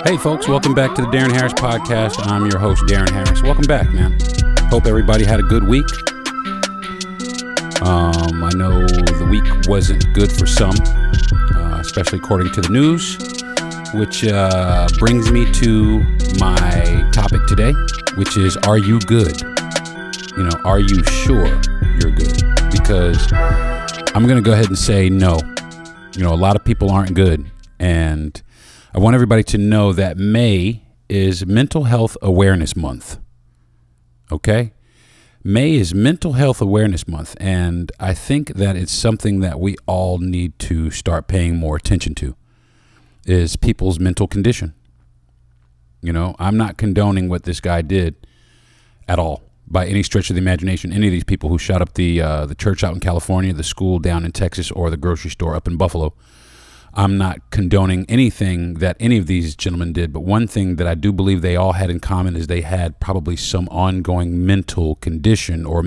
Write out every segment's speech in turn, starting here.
Hey folks, welcome back to the Darren Harris Podcast. I'm your host, Darren Harris. Welcome back, man. Hope everybody had a good week. I know the week wasn't good for some, especially according to the news, which brings me to my topic today, which is, are you good? Are you sure you're good? Because I'm going to go ahead and say no. A lot of people aren't good, and I want everybody to know that May is Mental Health Awareness Month. Okay? May is Mental Health Awareness Month, and I think that it's something that we all need to start paying more attention to, is people's mental condition. I'm not condoning what this guy did at all, by any stretch of the imagination. Any of these people who shot up the church out in California, the school down in Texas, or the grocery store up in Buffalo. I'm not condoning anything that any of these gentlemen did, but one thing that I do believe they all had in common is they had probably some ongoing mental condition or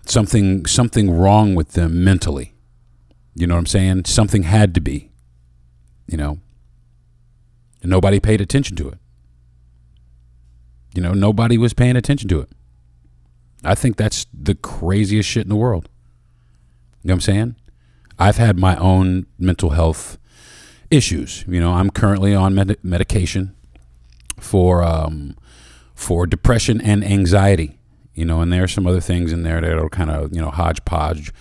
something wrong with them mentally. You know what I'm saying? Something had to be, and nobody paid attention to it. Nobody was paying attention to it. I think that's the craziest shit in the world. You know what I'm saying? I've had my own mental health issues. I'm currently on medication for depression and anxiety. And there are some other things in there that are kind of, hodgepodge,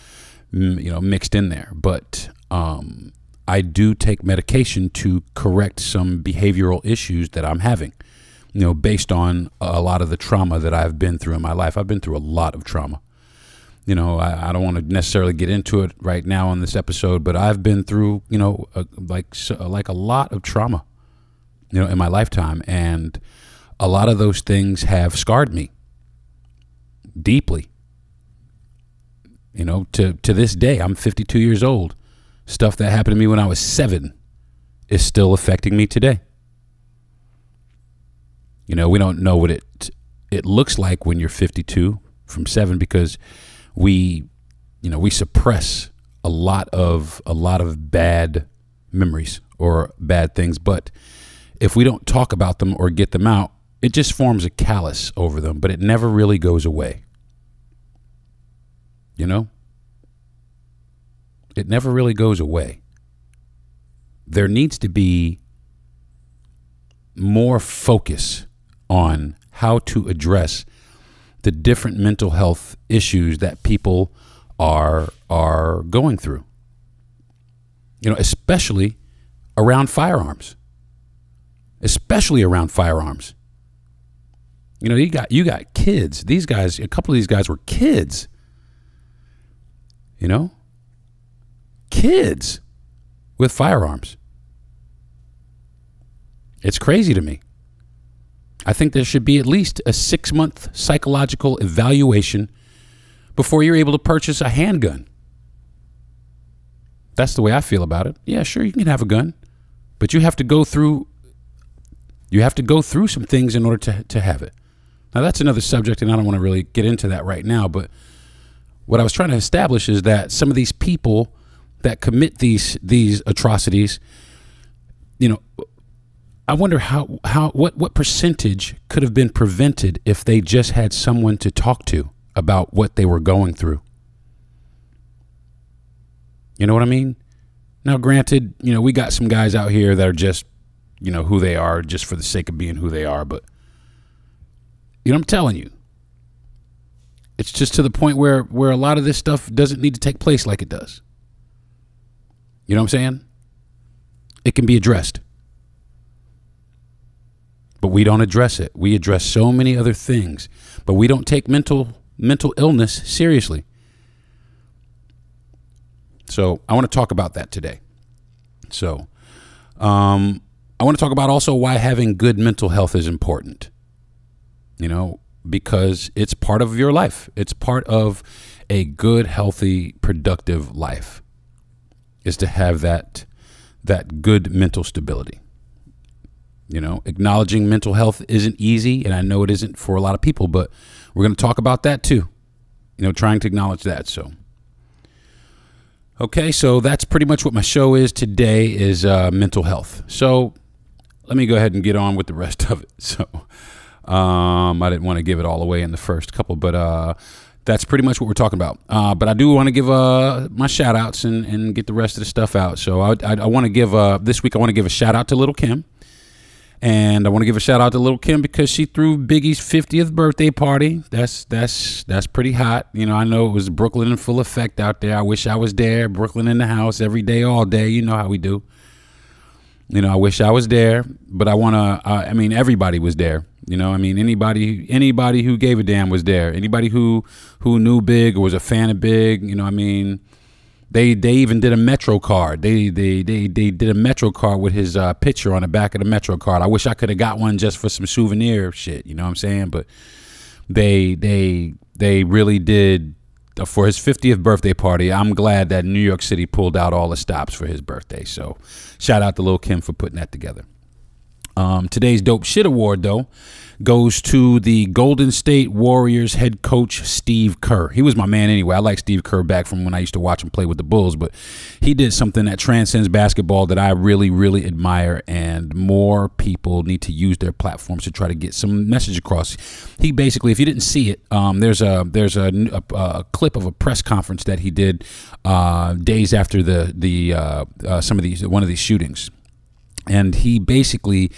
mixed in there. But I do take medication to correct some behavioral issues that I'm having, based on a lot of the trauma that I've been through in my life. I've been through a lot of trauma. I don't want to necessarily get into it right now on this episode, but I've been through, like a lot of trauma, in my lifetime. And a lot of those things have scarred me deeply. To this day, I'm 52 years old. Stuff that happened to me when I was 7 is still affecting me today. We don't know what it looks like when you're 52 from 7, because we suppress a lot of bad memories or bad things. But if we don't talk about them or get them out, it just forms a callus over them, but it never really goes away. It never really goes away. There needs to be more focus on how to address the different mental health issues that people are going through, especially around firearms, you got kids. These guys, a couple of these guys were kids, kids with firearms. It's crazy to me. I think there should be at least a 6-month psychological evaluation before you're able to purchase a handgun. That's the way I feel about it. Yeah, sure, you can have a gun, but you have to go through some things in order to have it. Now, that's another subject, and I don't want to really get into that right now, but what I was trying to establish is that some of these people that commit these atrocities, I wonder what percentage could have been prevented if they just had someone to talk to about what they were going through. You know what I mean? Now, granted, we got some guys out here that are just, who they are just for the sake of being who they are. But, I'm telling you, it's just to the point where a lot of this stuff doesn't need to take place like it does. You know what I'm saying? It can be addressed. But we don't address it. We address so many other things, but we don't take mental illness seriously. So I want to talk about that today. So I want to talk about also why having good mental health is important, because it's part of your life. It's part of a good, healthy, productive life, is to have that good mental stability. Acknowledging mental health isn't easy, and I know it isn't for a lot of people, but we're going to talk about that too. Trying to acknowledge that. So, okay, so that's pretty much what my show is today, is mental health. So let me go ahead and get on with the rest of it. So I didn't want to give it all away in the first couple, but that's pretty much what we're talking about. But I do want to give my shout outs and get the rest of the stuff out. So I want to give this week, I want to give a shout out to Little Kim. And I want to give a shout out to Little Kim because she threw Biggie's 50th birthday party. That's pretty hot. You know, I know it was Brooklyn in full effect out there. I wish I was there. Brooklyn in the house every day, all day. You know how we do. You know, I wish I was there, but I want to, I mean, everybody was there. You know, I mean, anybody who gave a damn was there. Anybody who knew Big or was a fan of Big, you know, I mean, they even did a Metro card. They did a Metro card with his picture on the back of the Metro card. I wish I could have got one just for some souvenir shit, you know what I'm saying? But they really did for his 50th birthday party. I'm glad that New York City pulled out all the stops for his birthday. So shout out to Lil Kim for putting that together. Today's Dope Shit Award, though, goes to the Golden State Warriors head coach, Steve Kerr. He was my man anyway. I like Steve Kerr back from when I used to watch him play with the Bulls, but he did something that transcends basketball that I really, really admire, and more people need to use their platforms to try to get some message across. He basically, if you didn't see it, there's a clip of a press conference that he did days after one of these shootings. And he basically,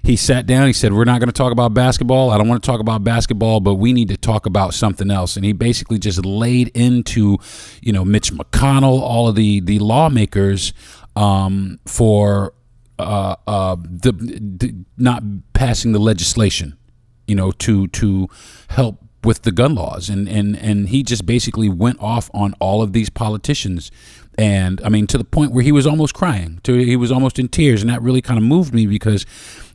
he sat down, he said, we're not going to talk about basketball. I don't want to talk about basketball, but we need to talk about something else. And he basically just laid into, you know, Mitch McConnell, all of the lawmakers for not passing the legislation, you know, to help with the gun laws. And he just basically went off on all of these politicians. And I mean, to the point where he was almost crying, he was almost in tears. And that really kind of moved me because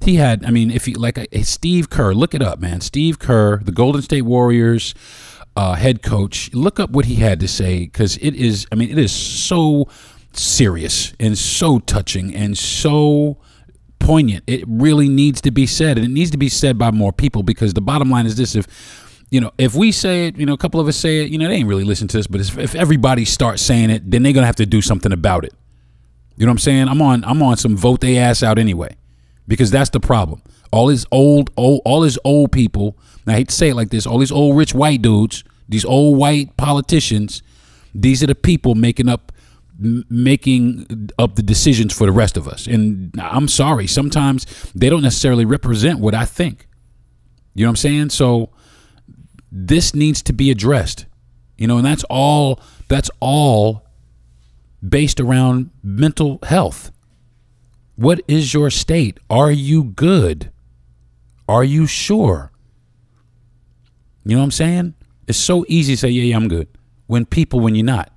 he had, I mean, if you like Steve Kerr, look it up, man. Steve Kerr, the Golden State Warriors head coach, look up what he had to say, because it is, I mean, it is so serious and so touching and so poignant. It really needs to be said, and it needs to be said by more people, because the bottom line is this: if we say it, a couple of us say it, they ain't really listen to this, but if everybody starts saying it, then they're going to have to do something about it. You know what I'm saying? I'm on some vote they ass out anyway, because that's the problem. All these old people, and I hate to say it like this, all these old rich white dudes, these old white politicians, these are the people making up the decisions for the rest of us. And I'm sorry, sometimes they don't necessarily represent what I think. You know what I'm saying? So this needs to be addressed, and that's all based around mental health. What is your state? Are you good? Are you sure? You know what I'm saying? It's so easy to say, yeah, I'm good, when you're not.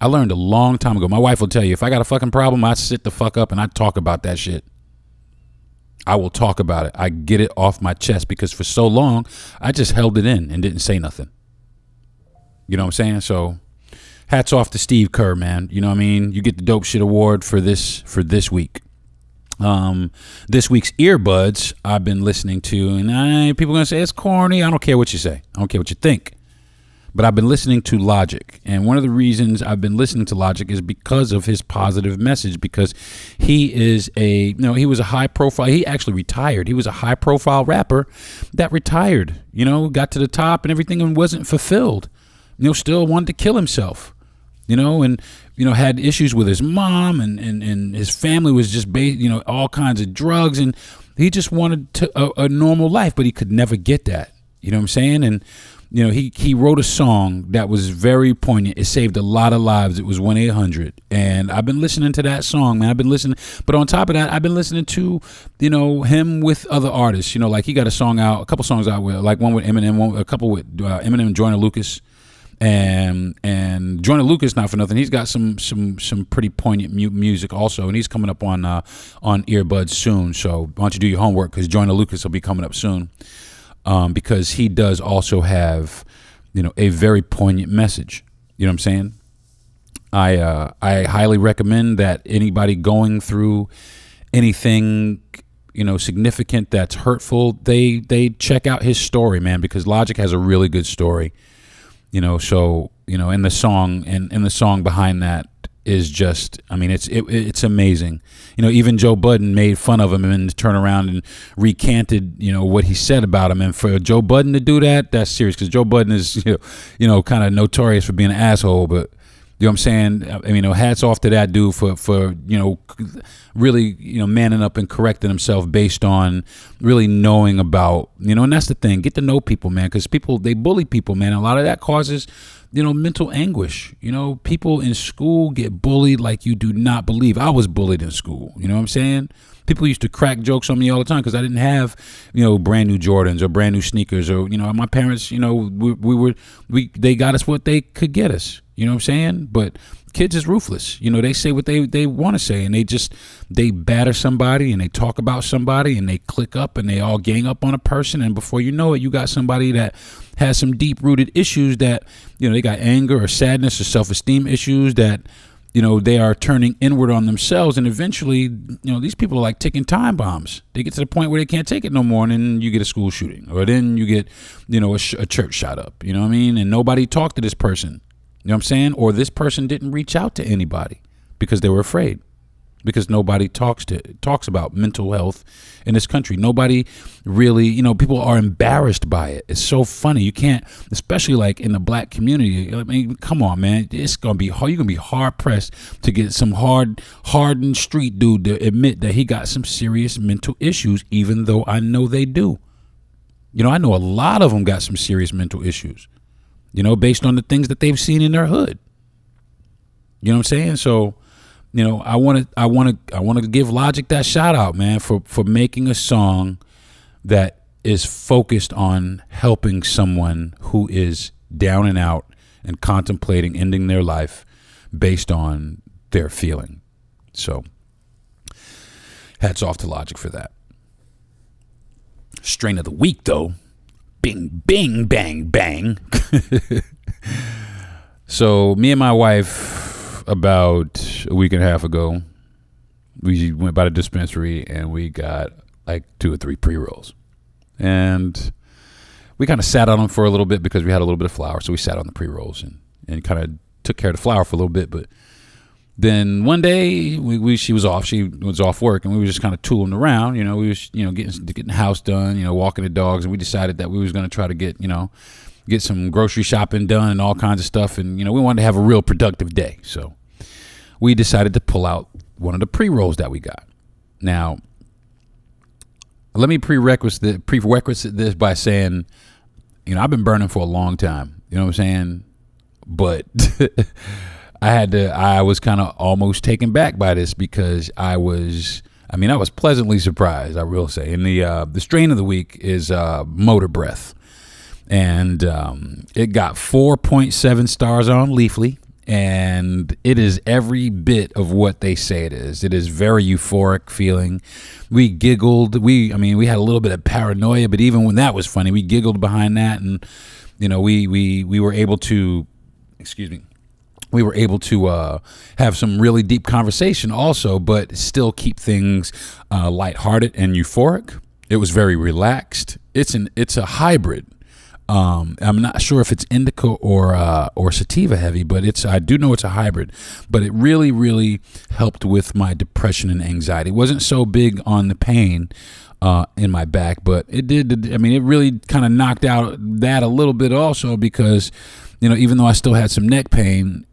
I learned a long time ago. My wife will tell you, if I got a fucking problem, I sit the fuck up and I talk about that shit. I will talk about it. I get it off my chest, because for so long, I just held it in and didn't say nothing. You know what I'm saying? So hats off to Steve Kerr, man. You know what I mean? You get the Dope Shit Award for this week. This week's earbuds I've been listening to, and people are going to say it's corny. I don't care what you say. I don't care what you think. But I've been listening to Logic, and one of the reasons I've been listening to Logic is because of his positive message, because he is he was a high profile, he actually retired. He was a high profile rapper that retired, got to the top and everything and wasn't fulfilled, still wanted to kill himself, and, had issues with his mom, and his family was just, all kinds of drugs, and he just wanted a normal life, but he could never get that. You know what I'm saying? And he wrote a song that was very poignant. It saved a lot of lives. It was 1-800. And I've been listening to that song, man. I've been listening. But on top of that, I've been listening to, him with other artists. Like he got a couple songs out with, like one with Eminem, a couple with Eminem and Joyner Lucas. And Joyner Lucas, not for nothing, he's got some pretty poignant music also. And he's coming up on Earbuds soon. So why don't you do your homework, because Joyner Lucas will be coming up soon. Because he does also have, a very poignant message. You know what I'm saying? I highly recommend that anybody going through anything, significant that's hurtful, they check out his story, man, because Logic has a really good story. So, in the song behind that, is just, I mean, it's amazing. Even Joe Budden made fun of him and turned around and recanted, what he said about him. And for Joe Budden to do that, that's serious, because Joe Budden is, kind of notorious for being an asshole. But you know what I'm saying? I mean, hats off to that dude for really, manning up and correcting himself based on really knowing about, and that's the thing. Get to know people, man, because people, they bully people, man. A lot of that causes, mental anguish. People in school get bullied like you do not believe. I was bullied in school. You know what I'm saying? People used to crack jokes on me all the time because I didn't have, brand new Jordans or brand new sneakers, or, my parents, they got us what they could get us. You know what I'm saying? But kids is ruthless. They say what they want to say, and they batter somebody, and they talk about somebody, and they click up, and they all gang up on a person, and before you know it, you got somebody that has some deep-rooted issues that, they got anger or sadness or self-esteem issues that, they are turning inward on themselves, and eventually, these people are like ticking time bombs. They get to the point where they can't take it no more, and then you get a school shooting, or then you get, a church shot up, you know what I mean? And nobody talked to this person, you know what I'm saying? Or this person didn't reach out to anybody because they were afraid, because nobody talks about mental health in this country. Nobody really, people are embarrassed by it. It's so funny. You can't, especially like in the black community. I mean, come on, man. It's going to be hard. You're going to be hard pressed to get some hardened street dude to admit that he got some serious mental issues, even though I know they do. I know a lot of them got some serious mental issues, based on the things that they've seen in their hood. You know what I'm saying? So, I want to give Logic that shout out, man, for making a song that is focused on helping someone who is down and out and contemplating ending their life based on their feeling. So, hats off to Logic for that. Strain of the week, though. Bing, bing, bang, bang. So, me and my wife, about a week and a half ago, we went by the dispensary and we got like 2 or 3 pre-rolls, and we kind of sat on them for a little bit because we had a little bit of flour. So we sat on the pre-rolls and kind of took care of the flour for a little bit. But then one day she was off work, and we were just kind of tooling around, we was, getting the house done, walking the dogs. And we decided that we was going to try to get some grocery shopping done and all kinds of stuff. And, we wanted to have a real productive day. So we decided to pull out one of the pre-rolls that we got. Now, let me prerequisite this by saying, I've been burning for a long time. You know what I'm saying? But I was kind of almost taken back by this, because I was pleasantly surprised, I will say. And the strain of the week is Motor Breath. And it got 4.7 stars on Leafly, and it is every bit of what they say it is. It is very euphoric feeling. We giggled. We had a little bit of paranoia, but even when that was funny, we giggled behind that, and we were able to, we were able to have some really deep conversation also, but still keep things lighthearted and euphoric. It was very relaxed. It's a hybrid. I'm not sure if it's indica or sativa heavy, but I do know it's a hybrid. But it really, really helped with my depression and anxiety. It wasn't so big on the pain in my back, but it did. I mean, it really kind of knocked out that a little bit also, because even though I still had some neck pain,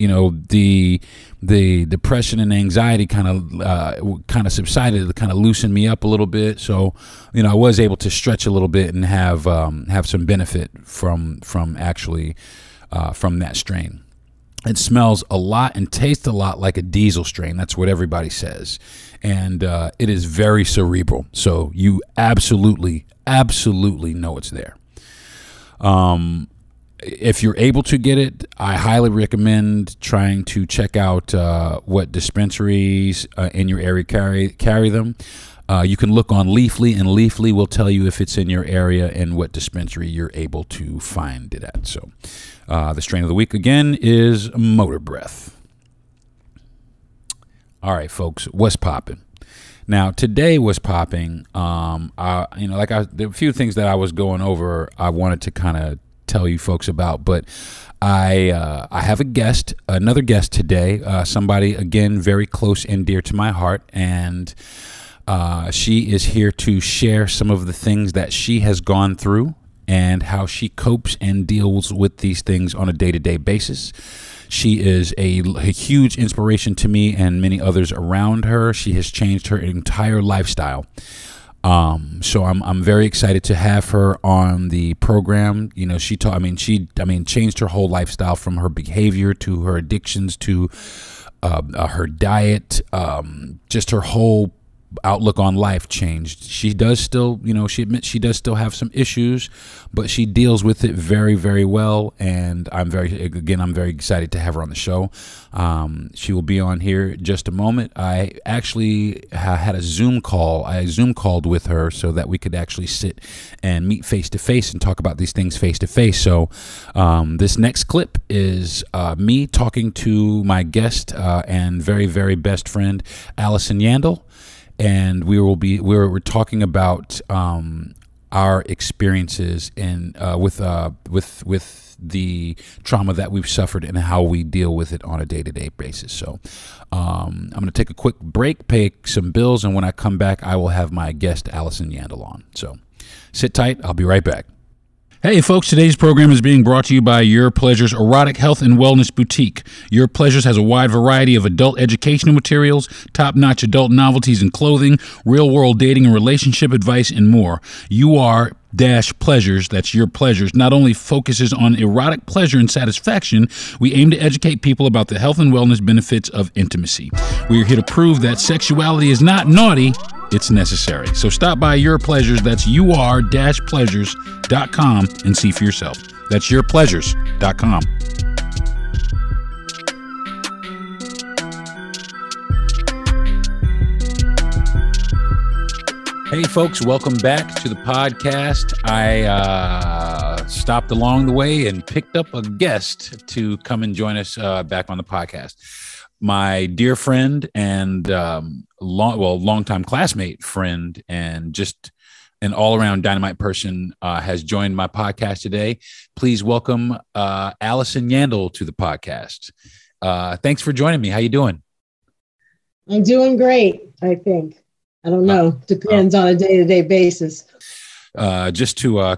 the depression and anxiety kind of subsided. It kind of loosened me up a little bit. So, I was able to stretch a little bit and have some benefit from that strain. It smells a lot and tastes a lot like a diesel strain. That's what everybody says. And it is very cerebral. So you absolutely know it's there. If you're able to get it, I highly recommend trying to check out what dispensaries in your area carry them. You can look on Leafly, and Leafly will tell you if it's in your area and what dispensary you're able to find it at. So the strain of the week, again, is Motor Breath. All right, folks, what's popping? Now, today was popping. There were a few things that I was going over. I wanted to kind of tell you folks about. But I have another guest today, somebody, again, very close and dear to my heart. And she is here to share some of the things that she has gone through and how she copes and deals with these things on a day-to-day basis. She is a huge inspiration to me and many others around her. She has changed her entire lifestyle. So I'm very excited to have her on the program. You know, she changed her whole lifestyle, from her behavior to her addictions to her diet, just her whole outlook on life changed. She does still, she admits she does still have some issues, but she deals with it very, very well. And I'm very excited to have her on the show. She will be on here in just a moment. I actually had a Zoom call. I Zoom called with her so that we could actually sit and meet face to face and talk about these things face to face. So this next clip is me talking to my guest and very, very best friend, Allison Yandel. And we're talking about our experiences in with the trauma that we've suffered and how we deal with it on a day-to-day basis. So I'm going to take a quick break, pay some bills, and when I come back, I will have my guest Allison Yandel on. So sit tight. I'll be right back. Hey folks, today's program is being brought to you by Your Pleasures Erotic Health and Wellness Boutique. Your Pleasures has a wide variety of adult educational materials, top-notch adult novelties and clothing, real-world dating and relationship advice, and more. Pleasures, that's Your Pleasures, not only focuses on erotic pleasure and satisfaction, we aim to educate people about the health and wellness benefits of intimacy. We are here to prove that sexuality is not naughty, it's necessary. So stop by Your Pleasures, that's ur-pleasures.com, and see for yourself. That's yourpleasures.com. Hey folks, welcome back to the podcast. I stopped along the way and picked up a guest to come and join us back on the podcast. My dear friend and longtime classmate friend and just an all-around dynamite person has joined my podcast today. Please welcome Allison Yandel to the podcast. Thanks for joining me. How you doing? I'm doing great, I think. I don't know. Depends on a day-to-day basis. Just to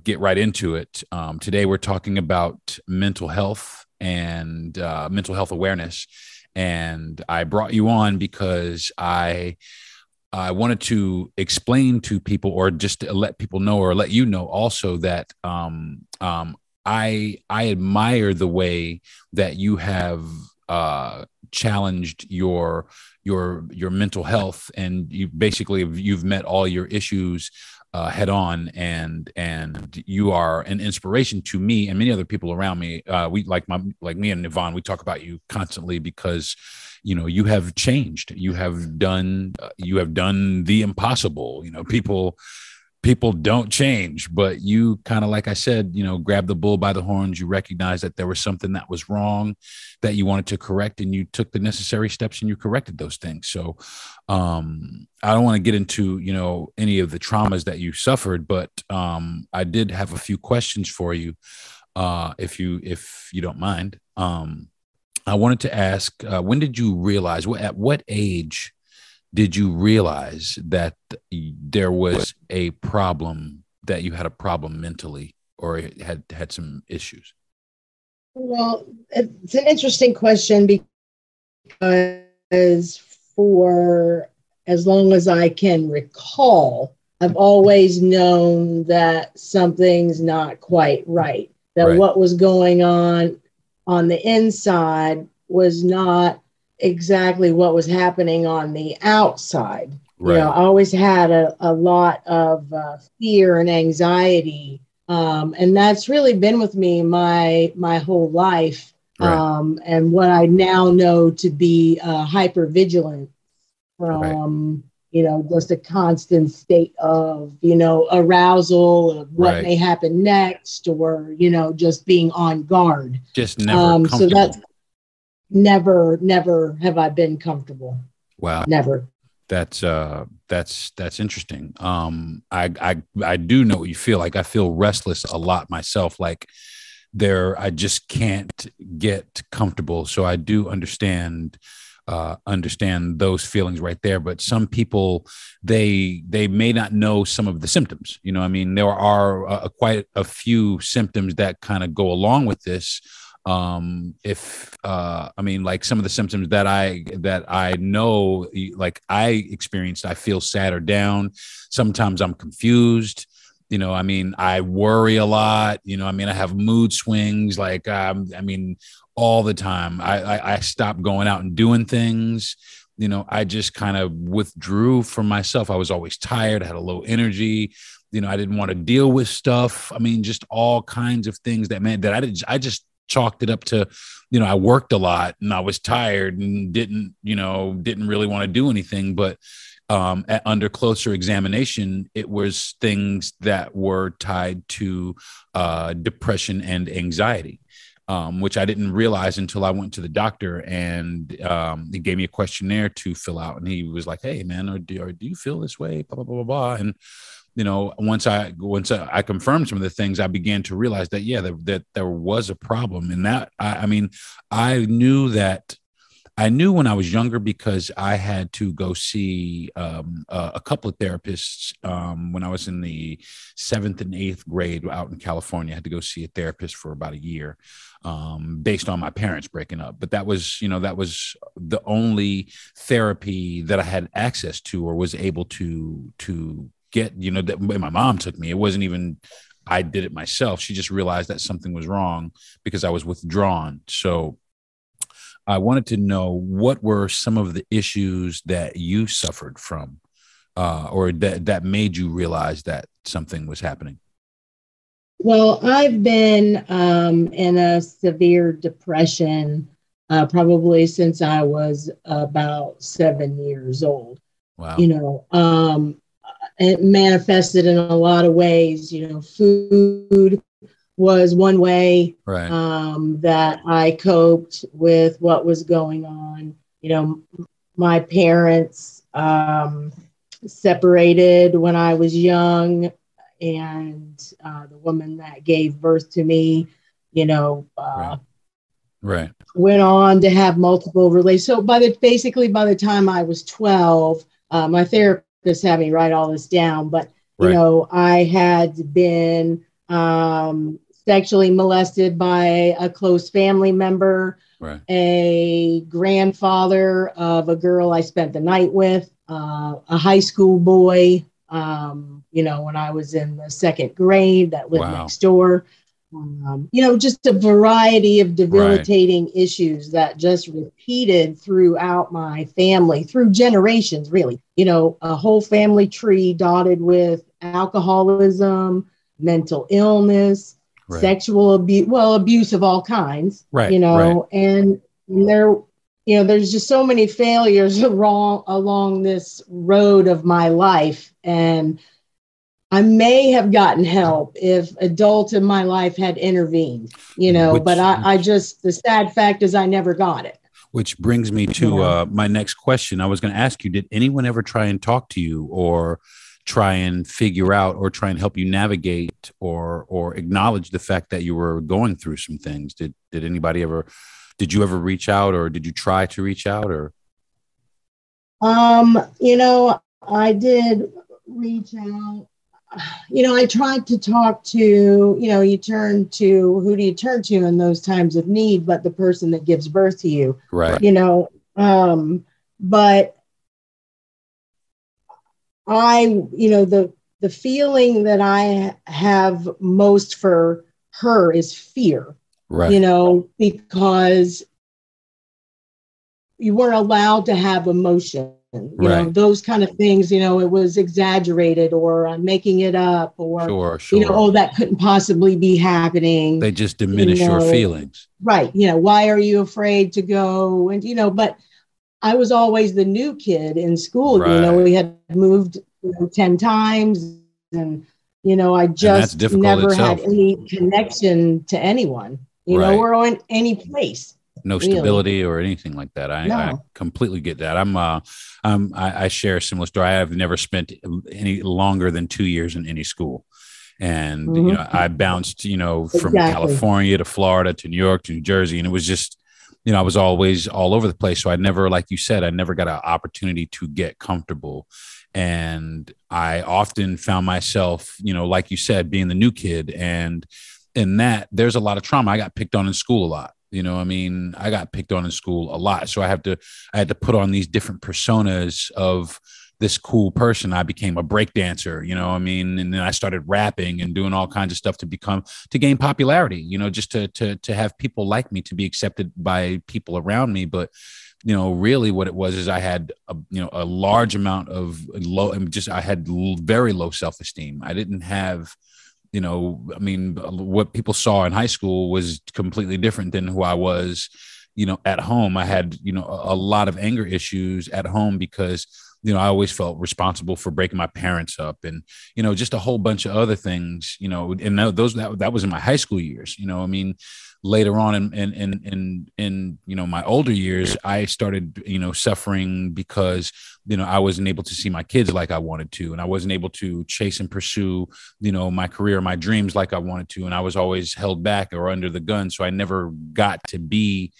get right into it. Today we're talking about mental health and mental health awareness. And I brought you on because I wanted to explain to people, or just to let people know, or let you know also, that I admire the way that you have challenged your mental health, and you've met all your issues head on, and you are an inspiration to me and many other people around me. We like me and Yvonne, we talk about you constantly because you have changed. You have done the impossible. People don't change, but you kind of, like I said, grab the bull by the horns. You recognize that there was something that was wrong that you wanted to correct, and you took the necessary steps and you corrected those things. So I don't want to get into, any of the traumas that you suffered, but I did have a few questions for you, if you don't mind. I wanted to ask, when did you realize, at what age did you realize that there was a problem, that you had a problem mentally, or had some issues? Well, it's an interesting question, because for as long as I can recall, I've always known that something's not quite right, that Right. What was going on the inside was not exactly what was happening on the outside. Right. I always had a lot of fear and anxiety. And that's really been with me my whole life. Right. And what I now know to be hypervigilance from, just a constant state of, arousal of what Right. may happen next, or, just being on guard. Just never So comfortable. that's never have I been comfortable. Wow. Never. That's interesting. I do know what you feel like. I feel restless a lot myself. Like I just can't get comfortable. So I do understand those feelings right there. But some people, they may not know some of the symptoms. You know, I mean, there are quite a few symptoms that kind of go along with this. I mean, like some of the symptoms that I know, like I experienced, I feel sad or down. Sometimes I'm confused. You know, I mean, I worry a lot. You know, I mean, I have mood swings. Like, I mean, all the time. I stopped going out and doing things. You know, I just kind of withdrew from myself. I was always tired. I had a low energy. You know, I didn't want to deal with stuff. I mean, just all kinds of things I just chalked it up to, you know, I worked a lot and I was tired and didn't really want to do anything. But under closer examination, it was things that were tied to depression and anxiety, which I didn't realize until I went to the doctor, and he gave me a questionnaire to fill out. And he was like, "Hey, man, do you feel this way?" Blah, blah, blah, blah, blah. And you know, once I confirmed some of the things, I began to realize that, yeah, that there was a problem. And that, I mean, I knew when I was younger, because I had to go see a couple of therapists when I was in the 7th and 8th grade out in California. I had to go see a therapist for about a year based on my parents breaking up. But that was the only therapy that I had access to or was able to get, you know, that my mom took me. It wasn't even, I did it myself. She just realized that something was wrong because I was withdrawn. So I wanted to know, what were some of the issues that you suffered from, or that made you realize that something was happening? Well, I've been in a severe depression probably since I was about 7 years old. Wow. You know, it manifested in a lot of ways. You know, food was one way, right, that I coped with what was going on. You know, my parents separated when I was young, and the woman that gave birth to me, you know, right, went on to have multiple relations. So by the time I was 12, my therapist had me write all this down, but you right, know, I had been sexually molested by a close family member, right, a grandfather of a girl I spent the night with, a high school boy, you know, when I was in the 2nd grade, that lived wow, next door. You know, just a variety of debilitating right, issues that just repeated throughout my family, through generations, really. You know, a whole family tree dotted with alcoholism, mental illness, right, sexual abuse, well, abuse of all kinds, right, you right. know, and there, you know, there's just so many failures along this road of my life. And I may have gotten help if adults in my life had intervened, you know, but I just, the sad fact is I never got it. Which brings me You to know? my next question. I was going to ask you, did anyone ever try and talk to you, or try and figure out, or try and help you navigate, or acknowledge the fact that you were going through some things? Did you ever reach out, or did you try to reach out, or? You know, I did reach out. You know, I tried to talk to, you know, who do you turn to in those times of need, but the person that gives birth to you, Right, you know, but you know, the feeling that I have most for her is fear, right, you know, because you weren't allowed to have emotion, you know, right. those kind of things. You know, it was exaggerated, or I'm making it up, or, Sure, you know, sure. oh, that couldn't possibly be happening, They just you diminish your know, feelings. right. You know, why are you afraid to go? And, you know, but I was always the new kid in school. You know, Right. we had moved, you know, 10 times, and, you know, I And that's just difficult never had itself. any connection to anyone, you know, Right. or on any place. no really. stability or anything like that. I No. completely get that. I share a similar story. I have never spent any longer than 2 years in any school. And, Hmm. I bounced, from Exactly. California to Florida to New York to New Jersey. And it was just, I was always all over the place. So I never, like you said, I never got an opportunity to get comfortable. And I often found myself, like you said, being the new kid. And in that, there's a lot of trauma. I got picked on in school a lot. I got picked on in school a lot. So I had to put on these different personas of this cool person. I became a break dancer, and then I started rapping and doing all kinds of stuff to gain popularity, just to have people like me, to be accepted by people around me. But really what it was is I had a large amount of I had very low self-esteem. I didn't have, what people saw in high school was completely different than who I was, at home. I had, a lot of anger issues at home because, I always felt responsible for breaking my parents up, and, just a whole bunch of other things, and that was in my high school years, later on in my older years, I started, suffering because, I wasn't able to see my kids like I wanted to, and I wasn't able to chase and pursue, my career, my dreams like I wanted to. And I was always held back or under the gun. So I never got to be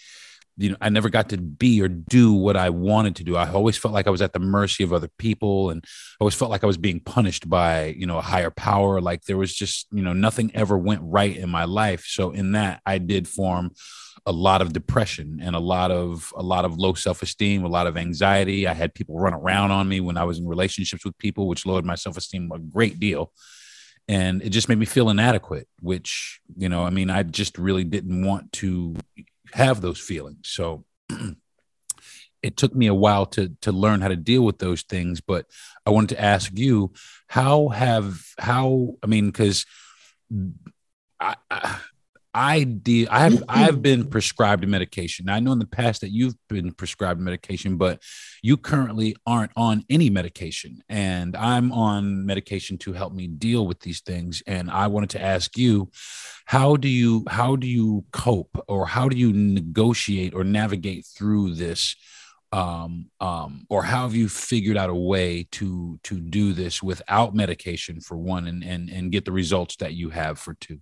or do what I wanted to do. I always felt like I was at the mercy of other people. And I always felt like I was being punished by, a higher power. Like there was just, nothing ever went right in my life. So in that, I did form a lot of depression and a lot of low self-esteem, a lot of anxiety. I had people run around on me when I was in relationships with people, which lowered my self-esteem a great deal. And it just made me feel inadequate, which, I just really didn't want to have those feelings. So it took me a while to learn how to deal with those things. But I wanted to ask you, because I've been prescribed a medication. I know in the past that you've been prescribed medication, but you currently aren't on any medication. And I'm on medication to help me deal with these things. And I wanted to ask you, how do you cope, or how do you negotiate or navigate through this? Or how have you figured out a way to do this without medication, for one, and get the results that you have for two?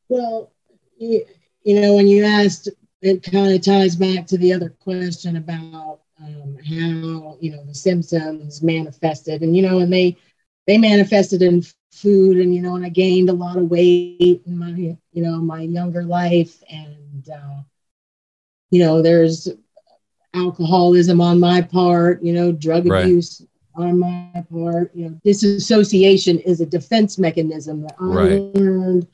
Well, when you asked, it kind of ties back to the other question about how, the symptoms manifested, and they manifested in food, and I gained a lot of weight in my younger life, and there's alcoholism on my part, drug Right. abuse on my part. Disassociation is a defense mechanism that I Right. learned,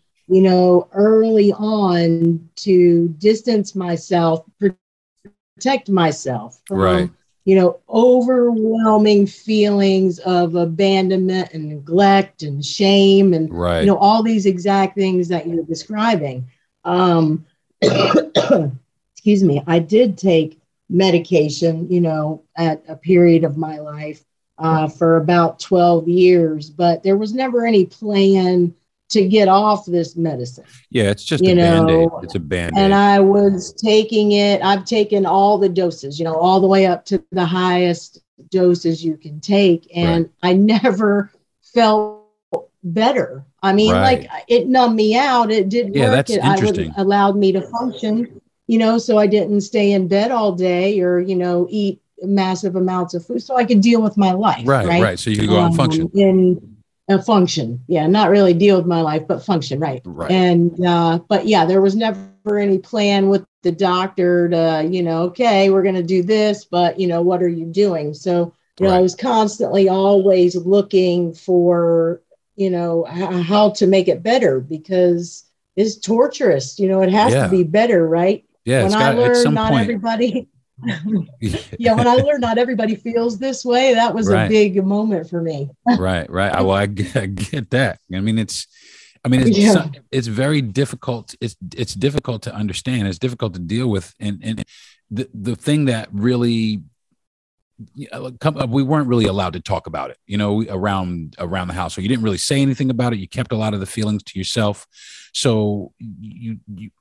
early on, to distance myself, protect myself Right. from, overwhelming feelings of abandonment and neglect and shame and, Right. all these exact things that you're describing. Um, excuse me, I did take medication, at a period of my life for about 12 years, but there was never any plan to get off this medicine, Yeah, it's just a Band-Aid. It's a and Band-Aid. I was taking it. I've taken all the doses, all the way up to the highest doses you can take. Right. And I never felt better. I mean, like, Right. it numbed me out. It did Yeah, work. that's It interesting. allowed me to function, so I didn't stay in bed all day or, eat massive amounts of food, so I could deal with my life, Right. right? Right. So you could go out and function. In a function. Yeah, not really deal with my life, but function, right? Right. And but yeah, there was never any plan with the doctor to, okay, we're going to do this, but what are you doing? So, I Right. was constantly always looking for, how to make it better, because it's torturous. It has to Yeah. be better, right? Yeah. When It's I got at learned some not point. everybody, yeah, when I learned not everybody feels this way, that was a Right. big moment for me. Right. Right. I get that. Yeah. It's very difficult. It's difficult to understand. It's difficult to deal with. And the thing that really we weren't really allowed to talk about it, around the house. So you didn't really say anything about it. You kept a lot of the feelings to yourself. So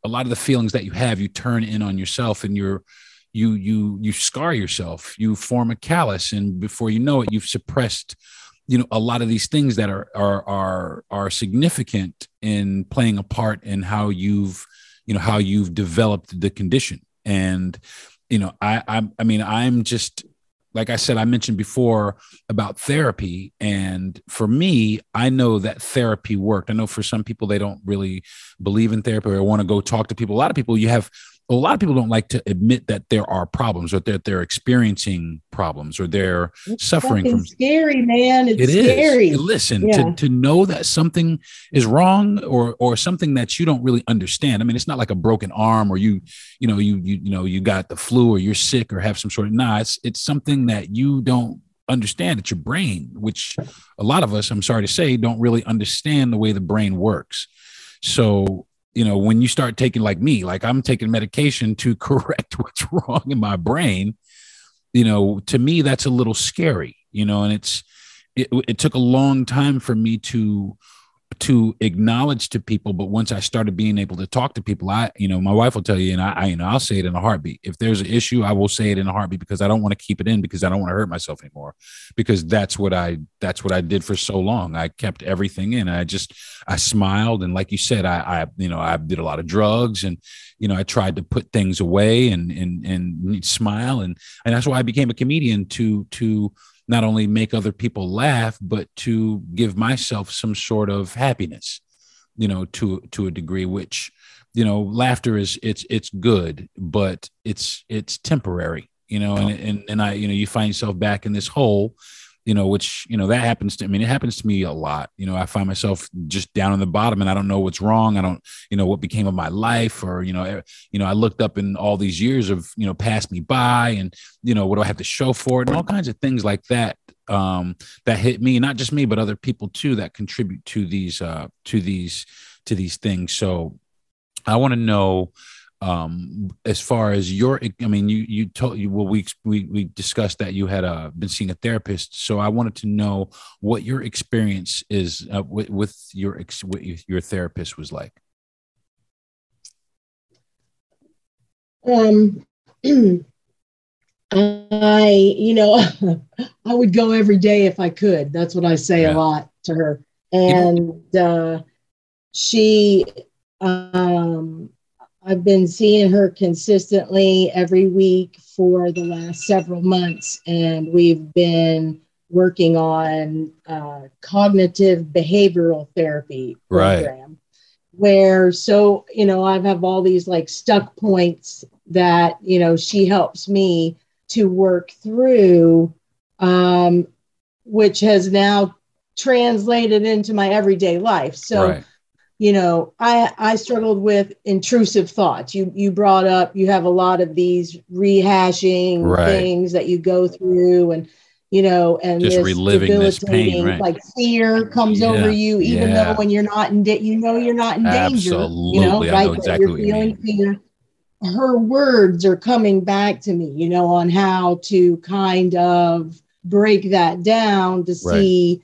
a lot of the feelings that you have, you turn in on yourself, and you scar yourself. You form a callus, and before you know it, you've suppressed, a lot of these things that are significant in playing a part in how you've developed the condition. And I'm just, like I said, I mentioned before about therapy. And for me, I know that therapy worked. I know for some people, they don't really believe in therapy or want to go talk to people. A lot of people don't like to admit that there are problems, or that they're experiencing problems, or they're suffering from. Scary, man. It's scary. Listen, to know that something is wrong, or something that you don't really understand. I mean, it's not like a broken arm, or you got the flu, or you're sick, or have some sort of, it's something that you don't understand. It's your brain, which a lot of us, I'm sorry to say, don't really understand the way the brain works. So, when you start taking, like me, like I'm taking medication to correct what's wrong in my brain, to me, that's a little scary, and it took a long time for me to acknowledge to people. But once I started being able to talk to people, my wife will tell you, and I'll say it in a heartbeat. If there's an issue, I will say it in a heartbeat, because I don't want to keep it in, because I don't want to hurt myself anymore, because that's what I did for so long. I kept everything in. I smiled. And like you said, I did a lot of drugs, and, I tried to put things away and smile. And that's why I became a comedian, to not only make other people laugh, but to give myself some sort of happiness, to a degree, which, laughter it's good, but it's temporary, and you find yourself back in this hole, which, that happens to, it happens to me a lot. I find myself just down on the bottom, and I don't know what's wrong. I don't, what became of my life, or, I looked up, and all these years of, passed me by, and, what do I have to show for it, and all kinds of things like that, that hit me, not just me, but other people too, that contribute to these things. So I want to know, as far as we discussed that you had been seeing a therapist. So I wanted to know what your experience is with your therapist was like. I would go every day if I could. That's what I say a lot to her. And she, I've been seeing her consistently every week for the last several months, and we've been working on cognitive behavioral therapy program, where, so, I have all these like stuck points that, she helps me to work through, which has now translated into my everyday life. So, I struggled with intrusive thoughts. You brought up, you have a lot of these rehashing things that you go through, and, and just this reliving this pain, like fear comes over you, even though when you're not in you're not in danger, Absolutely. I know exactly you're feeling fear. Her words are coming back to me, on how to kind of break that down to see,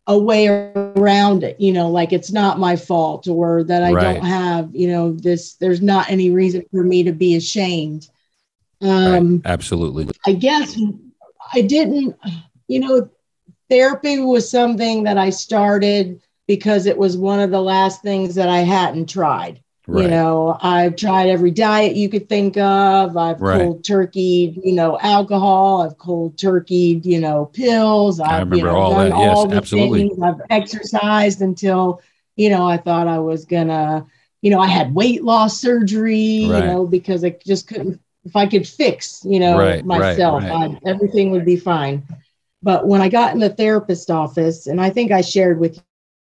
a way around it, like it's not my fault, or that I don't have, there's not any reason for me to be ashamed. Absolutely. I guess I didn't, therapy was something that I started because it was one of the last things that I hadn't tried. I've tried every diet you could think of. I've cold turkeyed, alcohol. I've cold turkeyed, pills. I I've, remember all done that. all Yes, the absolutely. things. I've exercised until, I thought I was gonna, I had weight loss surgery, because I just couldn't, if I could fix, myself, everything would be fine. But when I got in the therapist office, and I think I shared with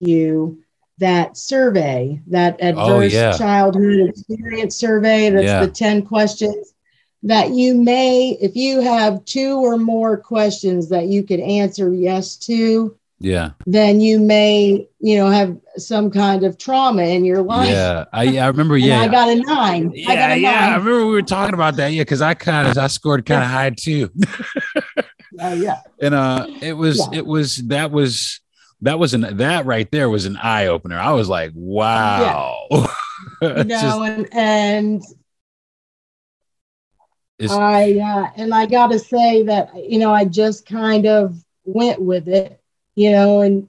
you that survey, that adverse childhood experience survey, that's the 10 questions that you may, if you have 2 or more questions that you could answer yes to, Yeah. then you may, have some kind of trauma in your life. Yeah. I remember. And Yeah. I got a 9. I got a 9. Yeah. I remember we were talking about that. Yeah. Cause I scored kind of high too. Yeah. And Yeah. that right there was an eye opener. I was like, wow. Yeah. Just, and I got to say that, I just kind of went with it, and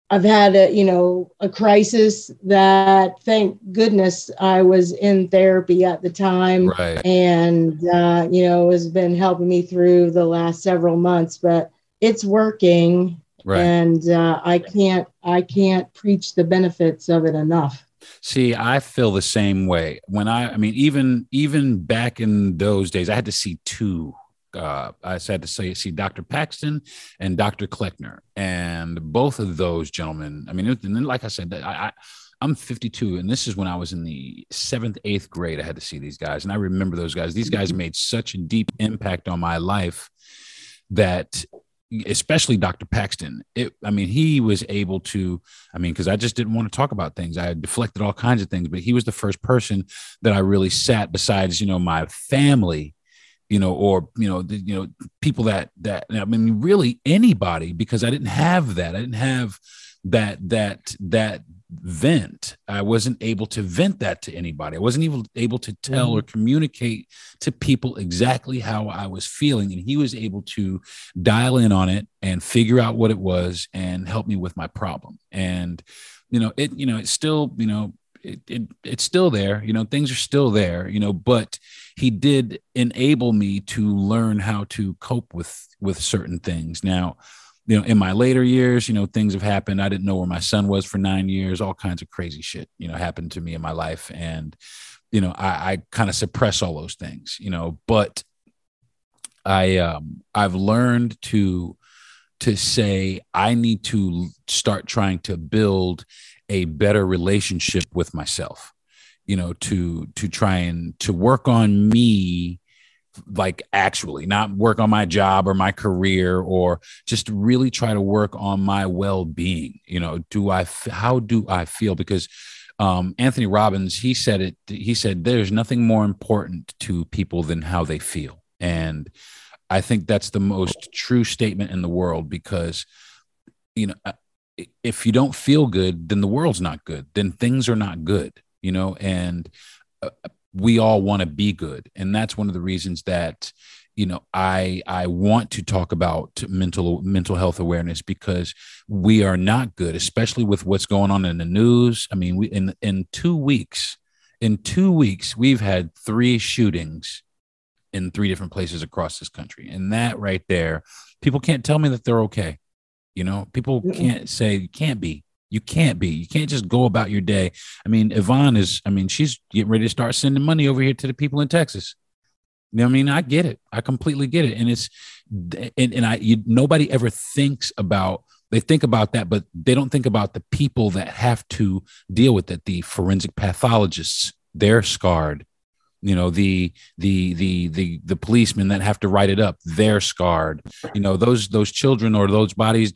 I've had a crisis that, thank goodness, I was in therapy at the time, right. and has been helping me through the last several months. But it's working, right. And I can't preach the benefits of it enough. See, I feel the same way. Even back in those days, I had to see two. I had to see Dr. Paxton and Dr. Kleckner, and both of those gentlemen. I mean, and then, like I said, I'm 52, and this is when I was in the 7th, 8th grade. I had to see these guys, and I remember those guys. These guys made such a deep impact on my life that, especially Dr. Paxton, he was able to, because I just didn't want to talk about things. I had deflected all kinds of things, but he was the first person that I really sat besides, my family, or, people that, really anybody, because I didn't have that. I didn't have that vent. I wasn't able to vent that to anybody. I wasn't even able to tell or communicate to people exactly how I was feeling. And he was able to dial in on it and figure out what it was and help me with my problem. And, it's still, it's still there, things are still there, but he did enable me to learn how to cope with certain things. Now, in my later years, things have happened. I didn't know where my son was for 9 years. All kinds of crazy shit, happened to me in my life. And, I kind of suppress all those things, but I've learned to say, I need to start trying to build a better relationship with myself, to try and to work on me, like actually not work on my job or my career, or just really try to work on my well-being. How do I feel? Because Anthony Robbins, he said there's nothing more important to people than how they feel. And I think that's the most true statement in the world, because, if you don't feel good, then the world's not good, then things are not good, and we all want to be good. And that's one of the reasons that, I want to talk about mental health awareness, because we are not good, especially with what's going on in the news. I mean, in 2 weeks, we've had 3 shootings in 3 different places across this country. And that right there, people can't tell me that they're okay. People can't say you can't be. You can't just go about your day. Yvonne she's getting ready to start sending money over here to the people in Texas. I get it. I completely get it. And nobody ever thinks about, they think about that, but they don't think about the people that have to deal with it. The forensic pathologists, they're scarred. The policemen that have to write it up, they're scarred. Those children or those bodies,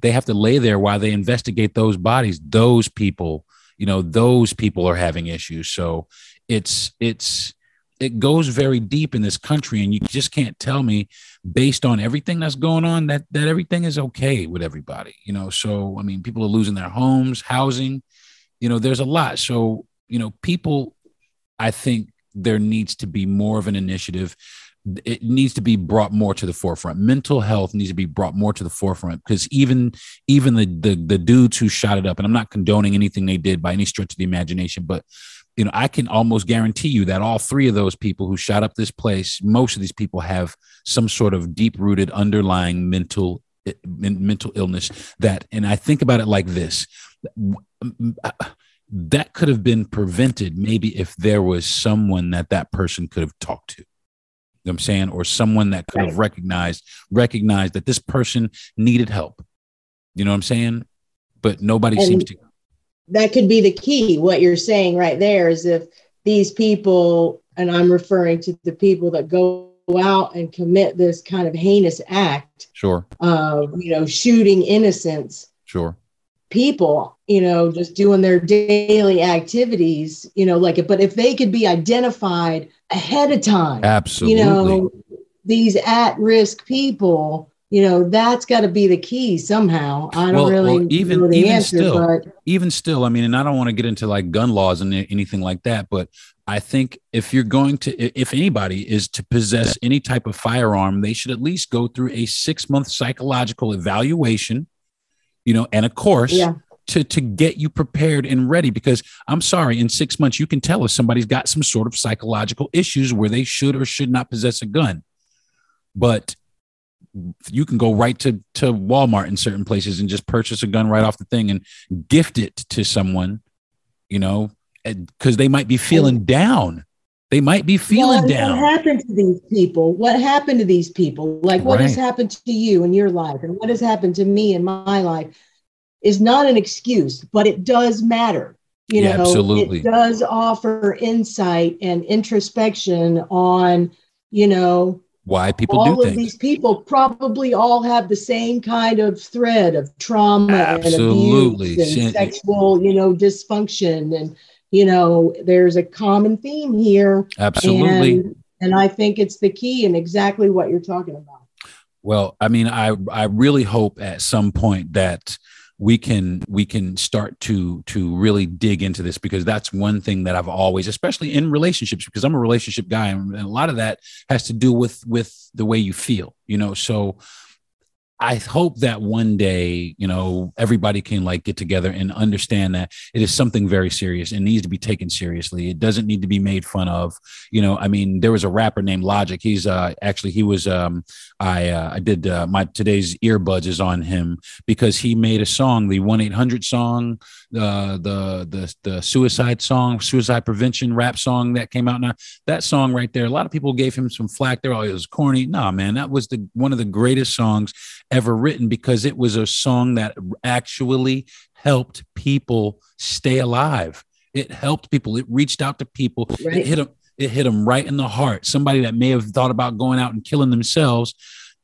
they have to lay there while they investigate those bodies. Those people are having issues. So it goes very deep in this country, and you just can't tell me, based on everything that's going on, that everything is okay with everybody. So people are losing their homes, housing. There's a lot. So people, I think, there needs to be more of an initiative. It needs to be brought more to the forefront. Mental health needs to be brought more to the forefront, because even the dudes who shot it up, and I'm not condoning anything they did by any stretch of the imagination, but I can almost guarantee you that all 3 of those people who shot up this place, most of these people have some sort of deep-rooted underlying mental illness. And I think about it like this. That could have been prevented maybe if there was someone that person could have talked to. You know what I'm saying? Or someone that could have recognized that this person needed help. You know what I'm saying? But nobody seems to. That could be the key. What you're saying right there is, if these people, and I'm referring to the people that go out and commit this kind of heinous act Sure. of, shooting innocents. Sure. People, just doing their daily activities, but if they could be identified ahead of time, absolutely, these at-risk people, that's got to be the key somehow. I don't really know the answer, but even still, I mean, and I don't want to get into like gun laws and anything like that, but I think if anybody is to possess any type of firearm, they should at least go through a 6-month psychological evaluation, and of course, to get you prepared and ready, because I'm sorry, in 6 months, you can tell if somebody's got some sort of psychological issues where they should or should not possess a gun. But you can go right to Walmart in certain places and just purchase a gun right off the thing and gift it to someone, because they might be feeling down. They might be feeling down. What happened to these people? What happened to these people? Like what has happened to you in your life and what has happened to me in my life is not an excuse, but it does matter. Absolutely. It does offer insight and introspection on, why people all do things. All of these people probably all have the same kind of thread of trauma and abuse and sexual, dysfunction. And, there's a common theme here. Absolutely. And I think it's the key and exactly what you're talking about. Well, I mean, I really hope at some point that we can start to really dig into this, because that's one thing that I've always, especially in relationships, because I'm a relationship guy, and a lot of that has to do with the way you feel, so I hope that one day, everybody can like get together and understand that it is something very serious and needs to be taken seriously. It doesn't need to be made fun of. I mean, there was a rapper named Logic. He's I did my today's earbuds is on him because he made a song, the 1-800 song, the suicide prevention rap song that came out. Now that song right there, a lot of people gave him some flack. They're all, it was corny. Nah, man, that was one of the greatest songs ever written, because it was a song that actually helped people stay alive. It helped people. It reached out to people. Right. It hit them right in the heart. Somebody that may have thought about going out and killing themselves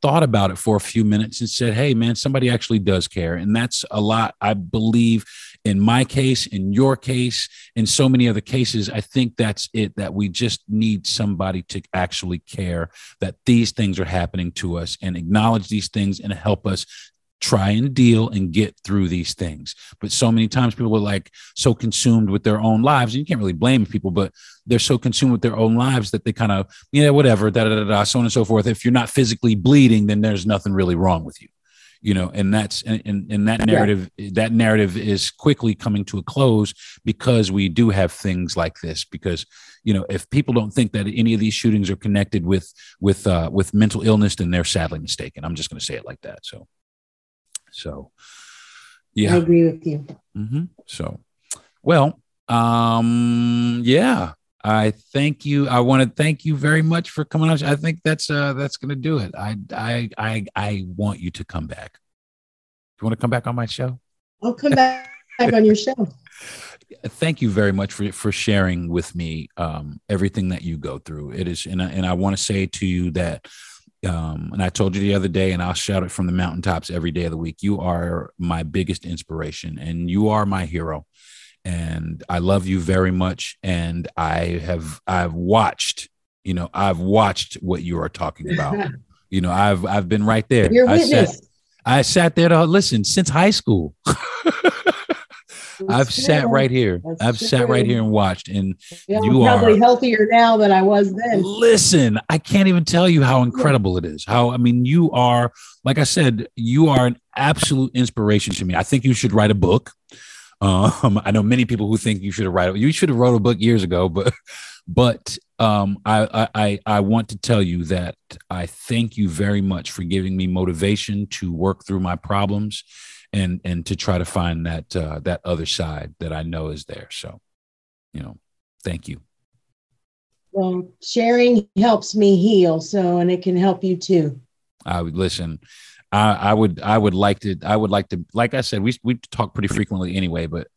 thought about it for a few minutes and said, hey, man, somebody actually does care. And that's a lot, I believe, in my case, in your case, in so many other cases. I think that's it, that we just need somebody to actually care that these things are happening to us and acknowledge these things and help us try and deal and get through these things. But so many times people are like so consumed with their own lives, and you can't really blame people, but they're so consumed with their own lives that they kind of, whatever, so on and so forth. If you're not physically bleeding, then there's nothing really wrong with you, and that's, and that narrative is quickly coming to a close, because we do have things like this, because, if people don't think that any of these shootings are connected with mental illness, then they're sadly mistaken. I'm just going to say it like that. So, yeah, I agree with you. Mm-hmm. So, well, yeah, I thank you. I want to thank you very much for coming on. I think that's going to do it. I want you to come back. You want to come back on my show? I'll come back on your show. Thank you very much for sharing with me everything that you go through. It is, and I want to say to you that. And I told you the other day, and I'll shout it from the mountaintops every day of the week, you are my biggest inspiration and you are my hero. And I love you very much. And I've watched what you are talking about. I've been right there. You're witness. I sat there to listen since high school. I've sat right here. Sat right here and watched. And you are probably healthier now than I was then. Listen, I can't even tell you how incredible it is. You are, like I said, you are an absolute inspiration to me. I think you should write a book. I know many people who think you should have wrote a book years ago, but I want to tell you that I thank you very much for giving me motivation to work through my problems and to try to find that other side that I know is there. So, thank you. Well, sharing helps me heal. And it can help you too. I would listen. I would like to, like I said, we talk pretty frequently anyway, but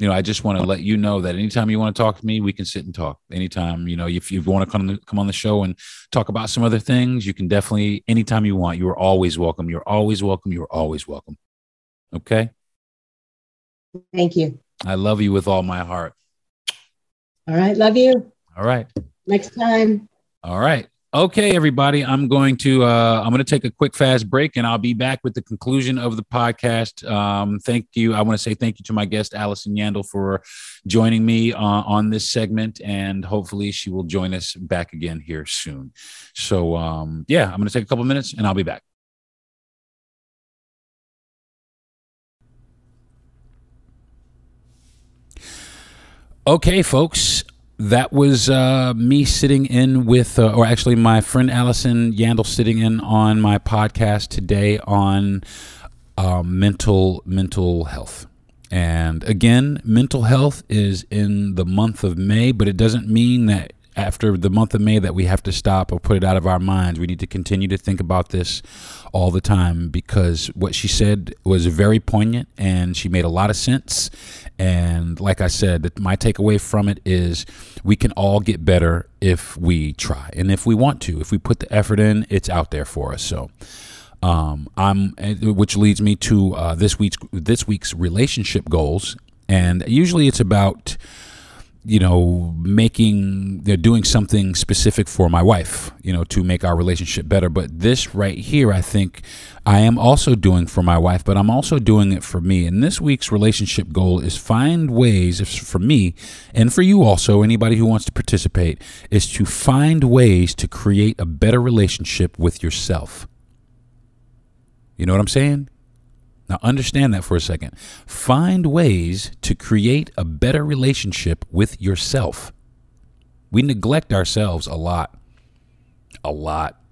I just want to let you know that anytime you want to talk to me, we can sit and talk. Anytime, if you want to come on the show and talk about some other things, you can definitely, anytime you want. You are always welcome. You're always welcome. You're always welcome. Okay? Thank you. I love you with all my heart. All right. Love you. All right. Next time. All right. Okay, everybody. I'm going to take a quick fast break, and I'll be back with the conclusion of the podcast. Thank you. I want to say thank you to my guest, Allison Yandel, for joining me on this segment, and hopefully she will join us back again here soon. So, I'm going to take a couple minutes, and I'll be back. Okay, folks. That was me sitting in with, or actually my friend Allison Yandel sitting in on my podcast today on mental health. And again, mental health is in the month of May, but it doesn't mean that after the month of May that we have to stop or put it out of our minds. We need to continue to think about this all the time, because what she said was very poignant and she made a lot of sense. And like I said, my takeaway from it is we can all get better if we try and if we want to. If we put the effort in, it's out there for us. So which leads me to this week's relationship goals. And usually it's about they're doing something specific for my wife, to make our relationship better. But this right here, I think I am also doing for my wife, but I'm also doing it for me. And this week's relationship goal is find ways, for me and for you also, anybody who wants to participate, is to find ways to create a better relationship with yourself. You know what I'm saying? Now, understand that for a second. Find ways to create a better relationship with yourself. We neglect ourselves a lot. A lot.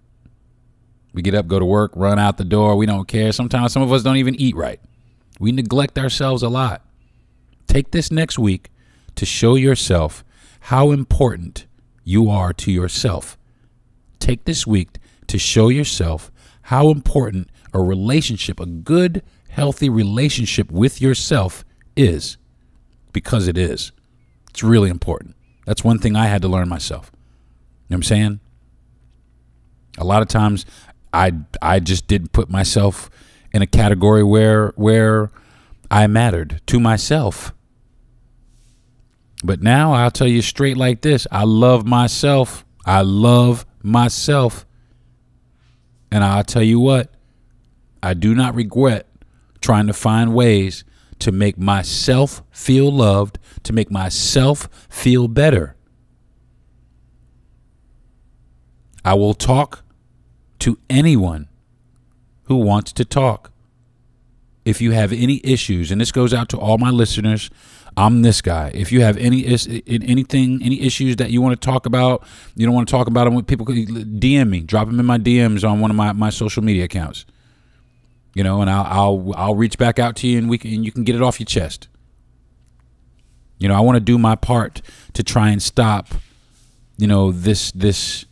We get up, go to work, run out the door. We don't care. Sometimes some of us don't even eat right. We neglect ourselves a lot. Take this next week to show yourself how important you are to yourself. Take this week to show yourself how important a relationship, a good, healthy relationship with yourself is, because it is. It's really important. That's one thing I had to learn myself. You know what I'm saying? A lot of times I just didn't put myself in a category where I mattered to myself. But now I'll tell you straight like this. I love myself. I love myself. And I'll tell you what, I do not regret trying to find ways to make myself feel loved, to make myself feel better. I will talk to anyone who wants to talk. If you have any issues, and this goes out to all my listeners, I'm this guy. If you have any issues that you want to talk about, you don't want to talk about them with people, DM me, drop them in my DMs on one of my social media accounts. And I'll reach back out to you, and you can get it off your chest. I want to do my part to try and stop, this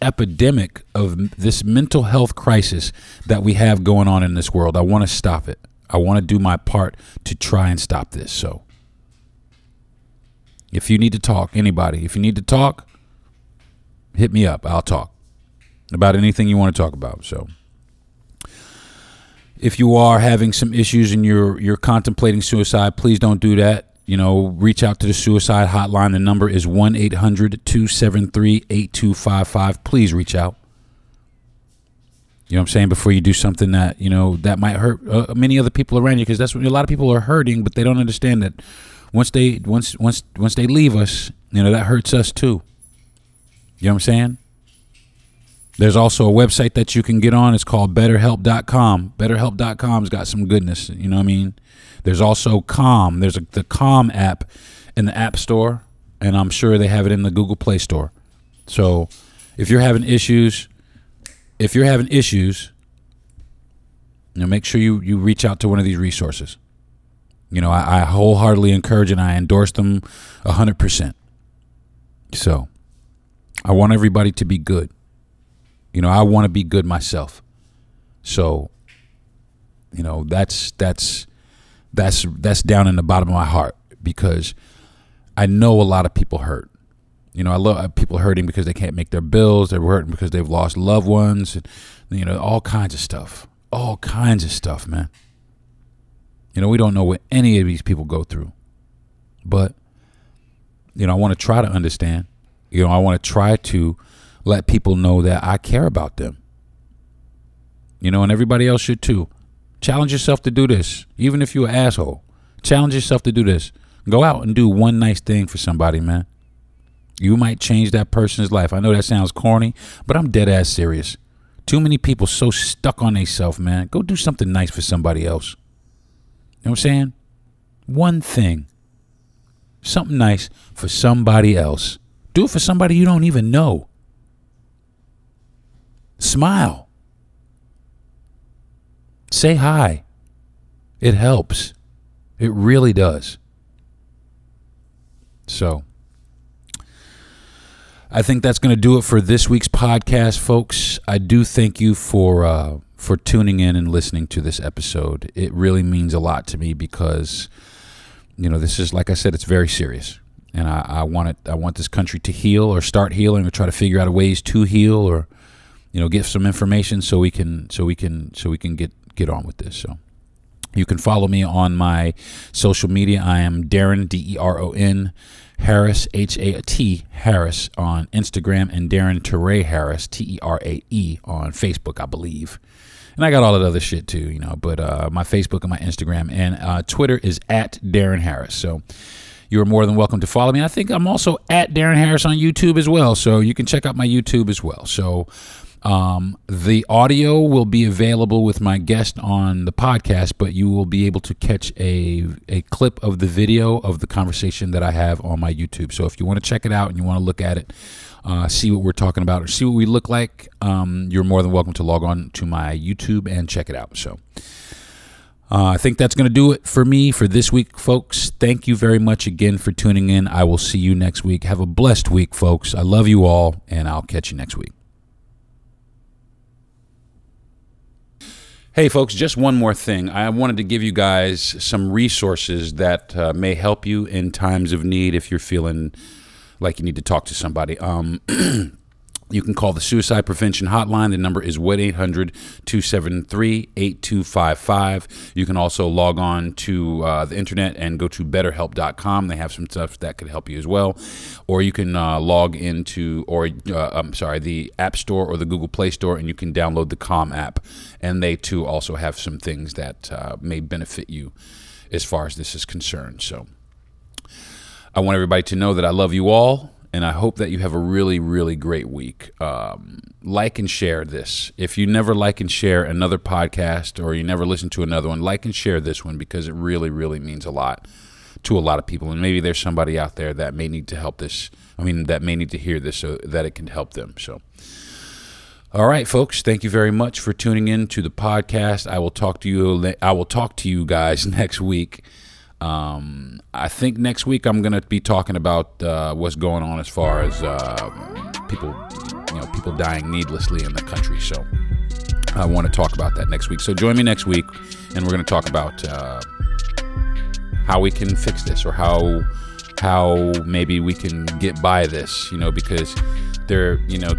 epidemic of this mental health crisis that we have going on in this world. I want to stop it. I want to do my part to try and stop this. So if you need to talk, anybody, if you need to talk, hit me up. I'll talk about anything you want to talk about. So if you are having some issues and you're contemplating suicide, please don't do that. Reach out to the suicide hotline. The number is 1-800-273-8255. Please reach out. You know what I'm saying? Before you do something that, that might hurt many other people around you, because that's what a lot of people are hurting, but they don't understand that once they leave us, that hurts us too. You know what I'm saying? There's also a website that you can get on. It's called BetterHelp.com. BetterHelp.com's got some goodness. You know what I mean? There's also Calm. There's the Calm app in the App Store, and I'm sure they have it in the Google Play Store. So if you're having issues, make sure you reach out to one of these resources. I wholeheartedly encourage and I endorse them 100%. So I want everybody to be good. I want to be good myself. So, that's down in the bottom of my heart. because I know a lot of people hurt. You know, I love people hurting because they can't make their bills. They're hurting because they've lost loved ones. And, you know, all kinds of stuff. All kinds of stuff, man. You know, we don't know what any of these people go through. But, you know, I want to try to understand. You know, I want to try to let people know that I care about them. You know, and everybody else should too. Challenge yourself to do this. Even if you're an asshole. Challenge yourself to do this. Go out and do one nice thing for somebody, man. You might change that person's life. I know that sounds corny, but I'm dead ass serious. Too many people so stuck on themselves, man. Go do something nice for somebody else. You know what I'm saying? One thing. Something nice for somebody else. Do it for somebody you don't even know. Smile. Say hi. It helps. It really does. So, I think that's going to do it for this week's podcast, folks. I do thank you for tuning in and listening to this episode. It really means a lot to me because, you know, this is, like I said, it's very serious, and I want this country to heal or start healing or try to figure out ways to heal or, you know, get some information so we can get on with this. So you can follow me on my social media. I am Deron, Deron Harris, Hat Harris on Instagram, and Deron Teray Harris, Terae on Facebook, I believe. And I got all that other shit too, you know, but my Facebook and my Instagram and Twitter is at Deron Harris. So you're more than welcome to follow me. I think I'm also at Deron Harris on YouTube as well. So you can check out my YouTube as well. So the audio will be available with my guest on the podcast, but you will be able to catch a clip of the video of the conversation that I have on my YouTube. So if you want to check it out and you want to look at it, see what we're talking about or see what we look like, you're more than welcome to log on to my YouTube and check it out. So I think that's going to do it for me for this week, folks. Thank you very much again for tuning in. I will see you next week. Have a blessed week, folks. I love you all, and I'll catch you next week. Hey, folks, just one more thing. I wanted to give you guys some resources that may help you in times of need if you're feeling like you need to talk to somebody. You can call the Suicide Prevention Hotline. The number is 1-800-273-8255. You can also log on to the internet and go to betterhelp.com. They have some stuff that could help you as well. Or you can log into, the App Store or the Google Play Store, and you can download the Calm app. And they, too, also have some things that may benefit you as far as this is concerned. So I want everybody to know that I love you all. And I hope that you have a really, really great week. Like and share this. If you never like and share another podcast or you never listen to another one, like and share this one because it really, really means a lot to a lot of people. And maybe there's somebody out there that may need to help this. That may need to hear this so that it can help them. So, all right, folks. Thank you very much for tuning in to the podcast. I will talk to you guys next week. I think next week I'm going to be talking about what's going on as far as people dying needlessly in the country. So I want to talk about that next week. So join me next week, and we're going to talk about how we can fix this or how maybe we can get by this, because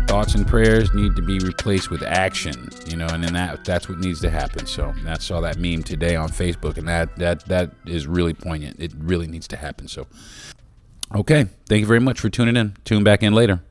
thoughts and prayers need to be replaced with action, and then that's what needs to happen. So I saw that meme today on Facebook, and that is really poignant. It really needs to happen. So, okay. Thank you very much for tuning in. Tune back in later.